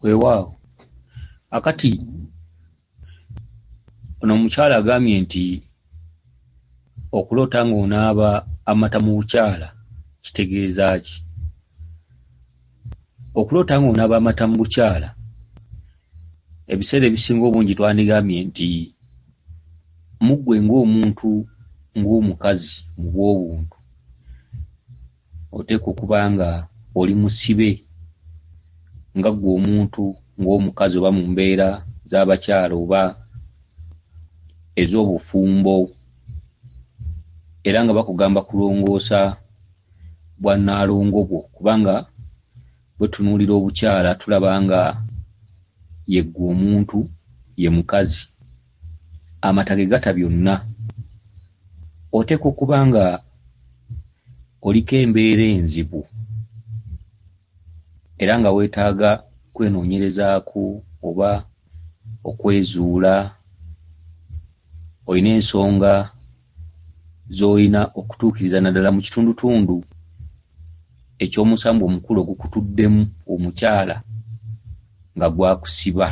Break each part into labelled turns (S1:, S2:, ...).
S1: Weewaawo akati ono omukyala agambye nti okuloota ng'onaaba amata mu bukyala kitegeeza ki? Okuloota ng'onaaba amata mu bukyala ebiseera ebisinga obungi twandigambye nti muggwe ng'omuntu ng'omukazi mu bw'obuntu oteekwa okuba nga oli musibe nga ggwe omuntu ng'omukazi oba mu mbeera z'abakyala oba ez'obufumbo, era nga bakugamba kulongoosa bwannaalongo bwo kubanga bwe tunuulira obukyala tulaba nga ye ggwe omuntu ye mukazi amata ge gata byonna. Oteekwa okuba nga oliko embeera enzibu era nga weetaaga kwenoonyerezaako oba okwezuula, olina ensonga z'olina okutuukiriza naddala mu kitundutundu eky'omusambu omukulu ogukutuddemu omukyala nga gwakusiba,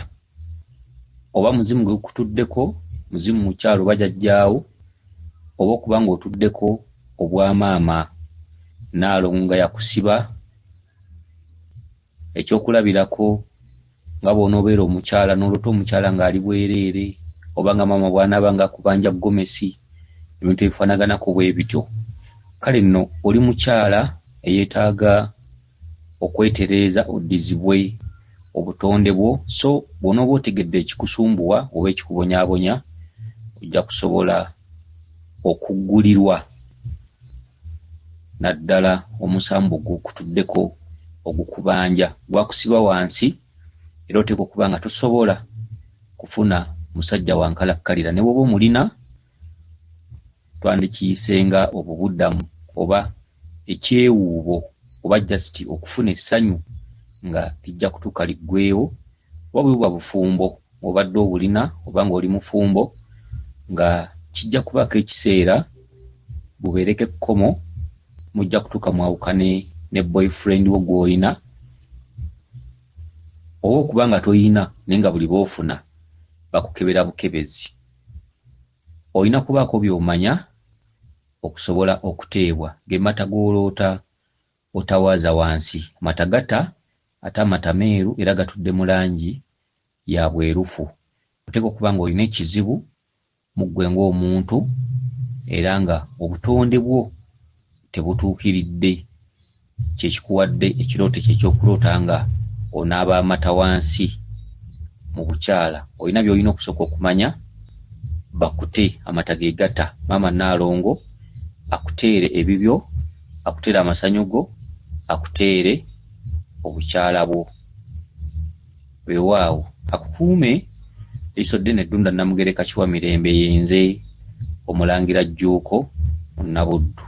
S1: oba muzimu gwe gukutuddeko, muzimu mukyala oba jjajjaawo, oba okuba ng'otuddeko obwamaama Nnaalongo nga yakusiba. Ekyokulabirako nga bw'onoobeera omukyala n'olota omukyala ng'ali bwereere oba nga maama bw'anaaba nga akubanja gomesi, ebintu ebifaanaganako bwe bityo, kale nno oli mukyala eyeetaaga okwetereeza oddizibwe obutonde bwo, so bw'onooba otegedde ekikusumbuwa oba ekikubonyaabonya ojja kusobola okuggulirwa naddala omusambu gukutuddeko ogukubanja gwakusiba wansi, era oteekwa okuba nga tosobola kufuna musajja wankalakkalira. Ne bw'oba omulina twandikiyisenga obubuddamu oba ekyewuubo oba just okufuna essanyu nga lijja kutuuka liggweewo, oba bwe buba bufumbo obadde obulina oba ng'oli mufumbo, nga kijja kubaako ekiseera bubeereko ekkomo mujja kutuuka mwawukane ne boyfriend wo gw'olina, oba okuba nga toyina naye nga buli b'ofuna bakukebera bukebezi. Olina kubaako by'omanya okusobola okuteebwa ge mata g'oloota otawaaza wansi. Mata gata ate amata meeru era gatudde mu langi ya bwerufu. Oteekwa okuba ng'olina ekizibu mu ggwe ng'omuntu era nga obutonde bwo tebutuukiridde, kye kikuwadde ekirooto kye ekyokuloota nga onaaba amata wansi mu bukyala. Olina by'olina okusooka okumanya, bakute amata ge gata. Maama Nnaalongo akuteere ebibyo, akuteere amasanyu go, akuteere obukyala bwo. Weewaawo akukuume liiso ddene Ddunda Namugereka Kiwa Mirembe, yenze Omulangira Jjuuko mu Nnabuddu.